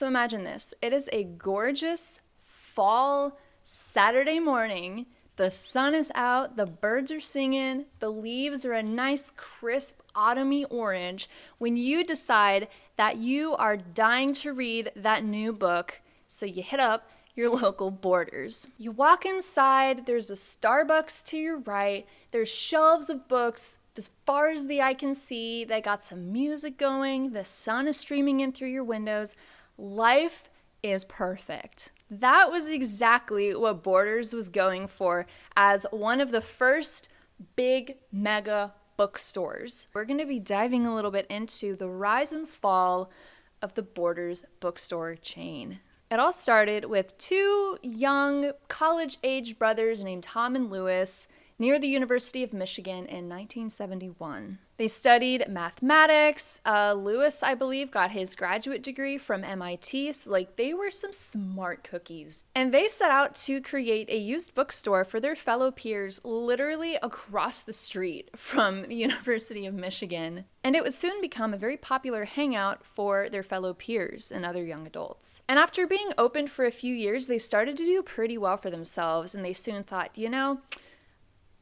So imagine this. It is a gorgeous fall Saturday morning. The sun is out, the birds are singing, the leaves are a nice crisp autumny orange when you decide that you are dying to read that new book, so you hit up your local Borders. You walk inside, there's a Starbucks to your right, there's shelves of books as far as the eye can see, they got some music going, the sun is streaming in through your windows. Life is perfect. That was exactly what Borders was going for as one of the first big mega bookstores. We're going to be diving a little bit into the rise and fall of the Borders bookstore chain. It all started with two young college-age brothers named Tom and Lewis near the University of Michigan in 1971. They studied mathematics. Lewis, I believe, got his graduate degree from MIT, so they were some smart cookies. And they set out to create a used bookstore for their fellow peers literally across the street from the University of Michigan. And it would soon become a very popular hangout for their fellow peers and other young adults. And after being open for a few years, they started to do pretty well for themselves, and they soon thought,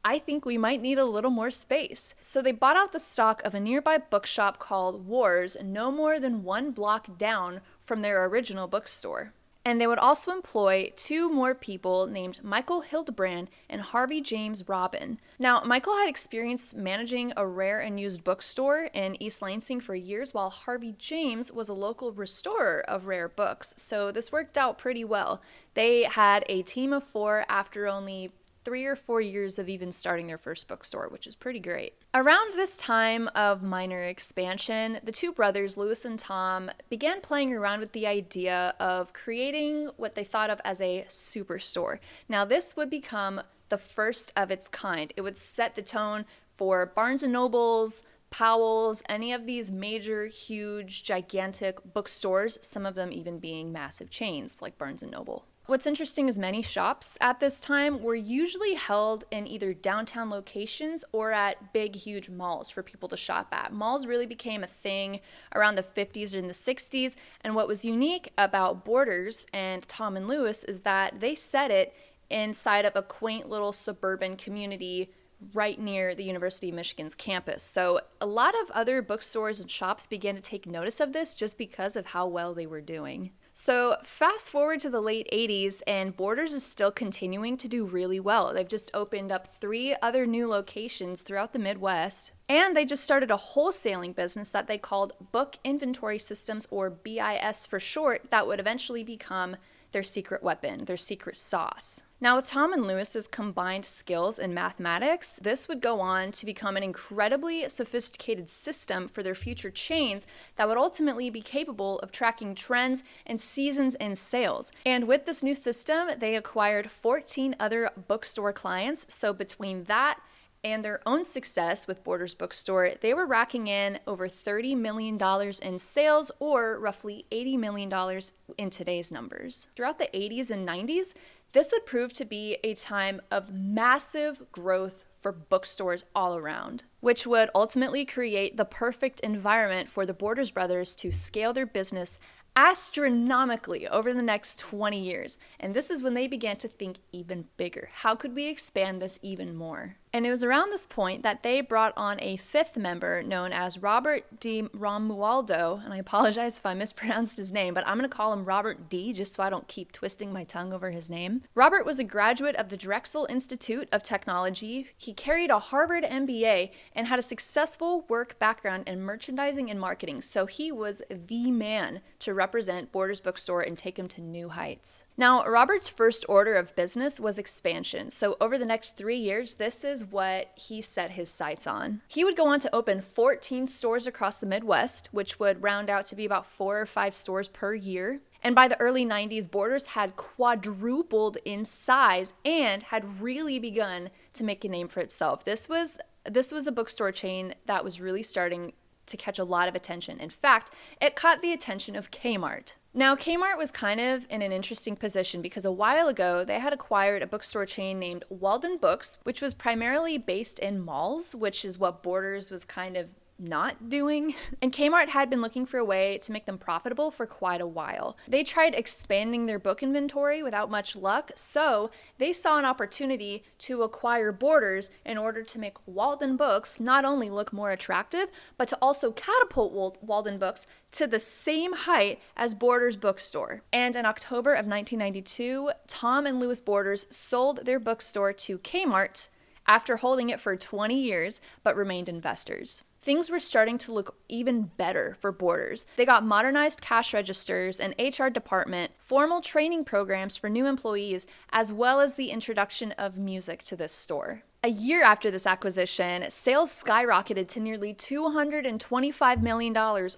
I think we might need a little more space. So they bought out the stock of a nearby bookshop called Wars, no more than 1 block down from their original bookstore. And they would also employ 2 more people named Michael Hildebrand and Harvey James Robin. Now, Michael had experience managing a rare and used bookstore in East Lansing for years, while Harvey James was a local restorer of rare books. So this worked out pretty well. They had a team of 4 after only 3 or 4 years of even starting their first bookstore, which is pretty great. Around this time of minor expansion, the 2 brothers, Lewis and Tom, began playing around with the idea of creating what they thought of as a superstore. Now, this would become the first of its kind. It would set the tone for Barnes & Nobles, Powell's, any of these major, huge, gigantic bookstores, some of them even being massive chains like Barnes & Noble. What's interesting is many shops at this time were usually held in either downtown locations or at big, huge malls for people to shop at. Malls really became a thing around the 50s and the 60s, and what was unique about Borders and Tom and Lewis is that they set it inside of a quaint little suburban community right near the University of Michigan's campus. So a lot of other bookstores and shops began to take notice of this just because of how well they were doing. So fast forward to the late 80s, and Borders is still continuing to do really well. They've just opened up 3 other new locations throughout the Midwest, and they just started a wholesaling business that they called Book Inventory Systems, or BIS for short, that would eventually become their secret weapon, their secret sauce. Now, with Tom and Lewis's combined skills in mathematics, this would go on to become an incredibly sophisticated system for their future chains that would ultimately be capable of tracking trends and seasons in sales. And with this new system, they acquired 14 other bookstore clients. So between that and their own success with Borders Bookstore, they were racking in over $30 million in sales, or roughly $80 million in today's numbers. Throughout the 80s and 90s, this would prove to be a time of massive growth for bookstores all around, which would ultimately create the perfect environment for the Borders brothers to scale their business astronomically over the next 20 years. And this is when they began to think even bigger. How could we expand this even more? And it was around this point that they brought on a 5th member known as Robert D. Romualdo, and I apologize if I mispronounced his name, but I'm going to call him Robert D. just so I don't keep twisting my tongue over his name. Robert was a graduate of the Drexel Institute of Technology. He carried a Harvard MBA and had a successful work background in merchandising and marketing, so he was the man to represent Borders Bookstore and take him to new heights. Now, Robert's first order of business was expansion, so over the next 3 years, this is what he set his sights on. He would go on to open 14 stores across the Midwest, which would round out to be about 4 or 5 stores per year. And by the early 90s, Borders had quadrupled in size and had really begun to make a name for itself. This was a bookstore chain that was really starting to catch a lot of attention. In fact, it caught the attention of Kmart. Now, Kmart was kind of in an interesting position because a while ago, they had acquired a bookstore chain named Walden Books, which was primarily based in malls, which is what Borders was kind of not doing. And Kmart had been looking for a way to make them profitable for quite a while. They tried expanding their book inventory without much luck, so they saw an opportunity to acquire Borders in order to make Walden Books not only look more attractive, but to also catapult Walden Books to the same height as Borders Bookstore. And in October of 1992, Tom and Louis Borders sold their bookstore to Kmart after holding it for 20 years, but remained investors. Things were starting to look even better for Borders. They got modernized cash registers, an HR department, formal training programs for new employees, as well as the introduction of music to this store. A year after this acquisition, sales skyrocketed to nearly $225 million,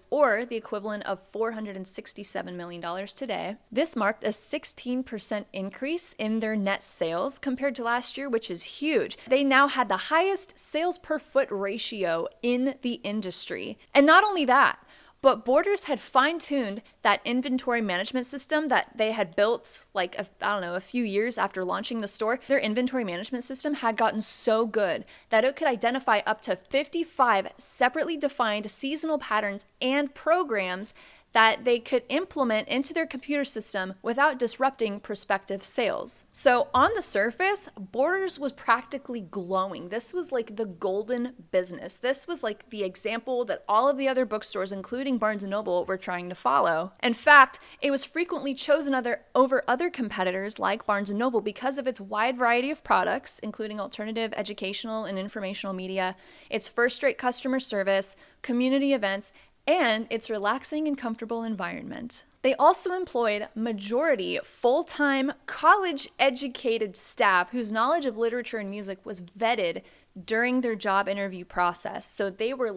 or the equivalent of $467 million today. This marked a 16% increase in their net sales compared to last year, which is huge. They now had the highest sales per foot ratio in the industry. And not only that, but Borders had fine-tuned that inventory management system that they had built a few years after launching the store. Their inventory management system had gotten so good that it could identify up to 55 separately defined seasonal patterns and programs that they could implement into their computer system without disrupting prospective sales. So on the surface, Borders was practically glowing. This was like the golden business. This was like the example that all of the other bookstores, including Barnes & Noble, were trying to follow. In fact, it was frequently chosen over other competitors like Barnes & Noble because of its wide variety of products, including alternative educational and informational media, its first-rate customer service, community events, and its relaxing and comfortable environment. They also employed majority full-time college-educated staff whose knowledge of literature and music was vetted during their job interview process. So they were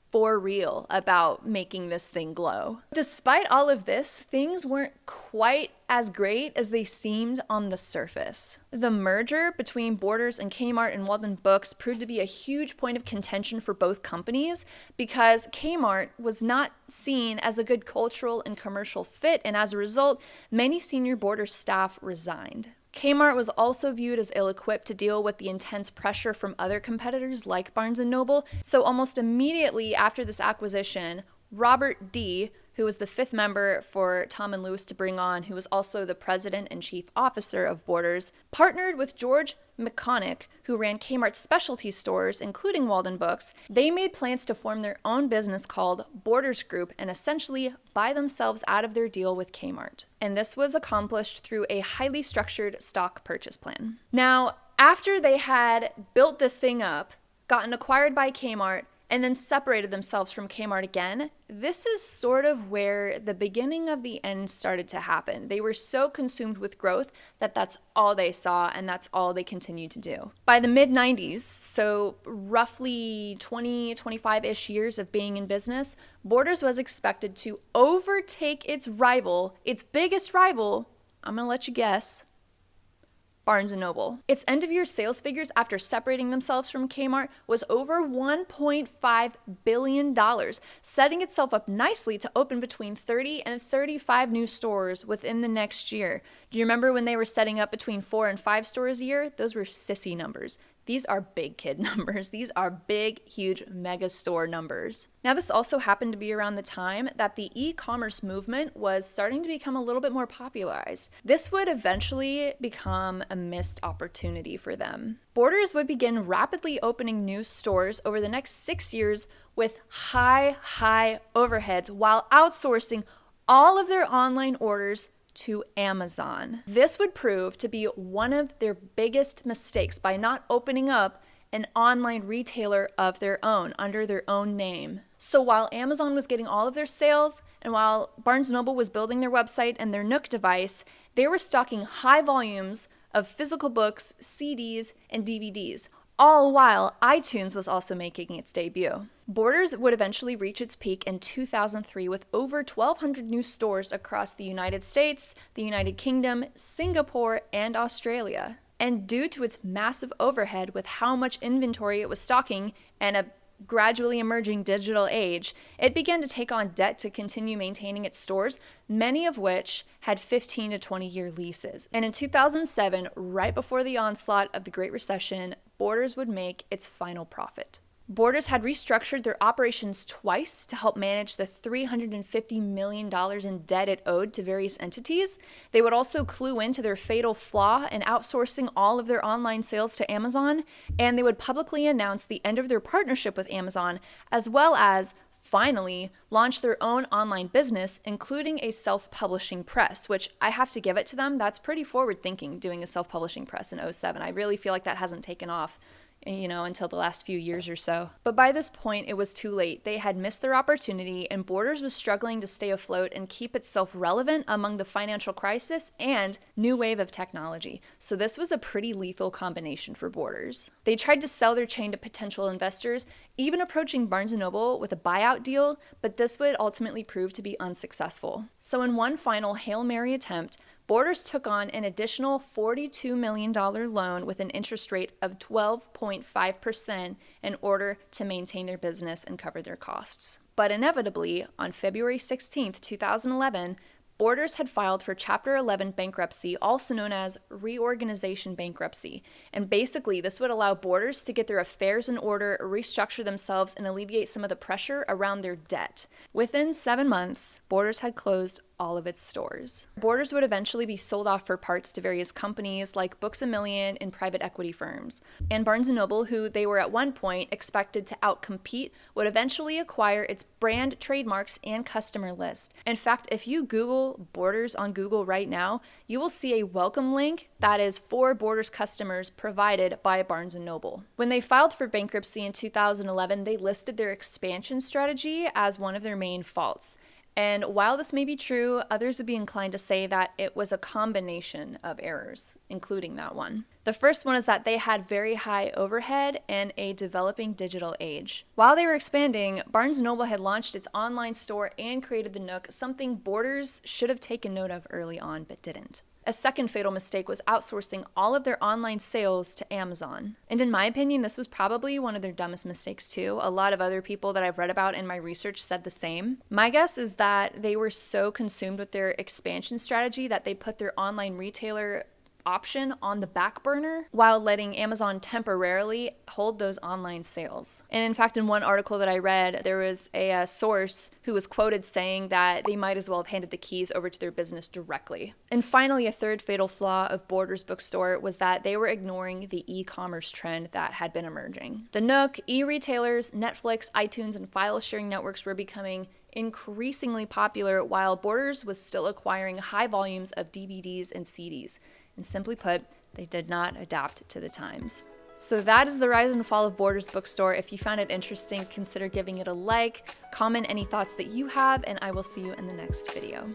for real about making this thing glow. Despite all of this, things weren't quite as great as they seemed on the surface. The merger between Borders and Kmart and Walden Books proved to be a huge point of contention for both companies because Kmart was not seen as a good cultural and commercial fit, and as a result, many senior Borders staff resigned. Kmart was also viewed as ill-equipped to deal with the intense pressure from other competitors like Barnes & Noble, so almost immediately after this acquisition, Robert D., who was the fifth member for Tom and Louis to bring on, who was also the president and chief officer of Borders, partnered with George McConaughey, who ran Kmart's specialty stores, including Walden Books. They made plans to form their own business called Borders Group and essentially buy themselves out of their deal with Kmart. And this was accomplished through a highly structured stock purchase plan. Now, after they had built this thing up, gotten acquired by Kmart, and then separated themselves from Kmart again, this is sort of where the beginning of the end started to happen. They were so consumed with growth that that's all they saw and that's all they continued to do. By the mid-90s, so roughly 25-ish years of being in business, Borders was expected to overtake its biggest rival, I'm gonna let you guess, Barnes & Noble. Its end-of-year sales figures after separating themselves from Kmart was over $1.5 billion, setting itself up nicely to open between 30 and 35 new stores within the next year. Do you remember when they were setting up between 4 and 5 stores a year? Those were sissy numbers. These are big kid numbers. These are big, huge mega store numbers. Now, this also happened to be around the time that the e-commerce movement was starting to become a little bit more popularized. This would eventually become a missed opportunity for them. Borders would begin rapidly opening new stores over the next 6 years with high overheads while outsourcing all of their online orders to Amazon. This would prove to be one of their biggest mistakes by not opening up an online retailer of their own under their own name. So while Amazon was getting all of their sales and while Barnes & Noble was building their website and their Nook device, they were stocking high volumes of physical books, CDs, and DVDs, all while iTunes was also making its debut. Borders would eventually reach its peak in 2003 with over 1,200 new stores across the United States, the United Kingdom, Singapore, and Australia. And due to its massive overhead with how much inventory it was stocking and a gradually emerging digital age, it began to take on debt to continue maintaining its stores, many of which had 15 to 20-year leases. And in 2007, right before the onslaught of the Great Recession, Borders would make its final profit. Borders had restructured their operations twice to help manage the $350 million in debt it owed to various entities. They would also clue into their fatal flaw in outsourcing all of their online sales to Amazon, and they would publicly announce the end of their partnership with Amazon, as well as finally launch their own online business, including a self-publishing press, which I have to give it to them. That's pretty forward thinking, doing a self-publishing press in '07. I really feel like that hasn't taken off until the last few years or so. But by this point, it was too late. They had missed their opportunity, and Borders was struggling to stay afloat and keep itself relevant among the financial crisis and new wave of technology. So this was a pretty lethal combination for Borders. They tried to sell their chain to potential investors, even approaching Barnes & Noble with a buyout deal, but this would ultimately prove to be unsuccessful. So in one final Hail Mary attempt, Borders took on an additional $42 million loan with an interest rate of 12.5% in order to maintain their business and cover their costs. But inevitably, on February 16, 2011, Borders had filed for Chapter 11 bankruptcy, also known as reorganization bankruptcy. And basically, this would allow Borders to get their affairs in order, restructure themselves, and alleviate some of the pressure around their debt. Within 7 months, Borders had closed all of its stores. Borders would eventually be sold off for parts to various companies like Books A Million and private equity firms. And Barnes & Noble, who they were at one point expected to outcompete, would eventually acquire its brand, trademarks, and customer list. In fact, if you Google Borders on Google right now, you will see a welcome link that is for Borders customers provided by Barnes & Noble. When they filed for bankruptcy in 2011, they listed their expansion strategy as one of their main faults. And while this may be true, others would be inclined to say that it was a combination of errors, including that one. The first one is that they had very high overhead in a developing digital age. While they were expanding, Barnes & Noble had launched its online store and created the Nook, something Borders should have taken note of early on, but didn't. A second fatal mistake was outsourcing all of their online sales to Amazon. And in my opinion, this was probably one of their dumbest mistakes too. A lot of other people that I've read about in my research said the same. My guess is that they were so consumed with their expansion strategy that they put their online retailer option on the back burner while letting Amazon temporarily hold those online sales. And in fact, in one article that I read, there was a source who was quoted saying that they might as well have handed the keys over to their business directly. And finally, a third fatal flaw of Borders Bookstore was that they were ignoring the e-commerce trend that had been emerging. The Nook, e-retailers, Netflix, iTunes, and file sharing networks were becoming increasingly popular while Borders was still acquiring high volumes of DVDs and CDs. And simply put, they did not adapt to the times. So that is the rise and fall of Borders Bookstore. If you found it interesting, consider giving it a like, comment any thoughts that you have, and I will see you in the next video.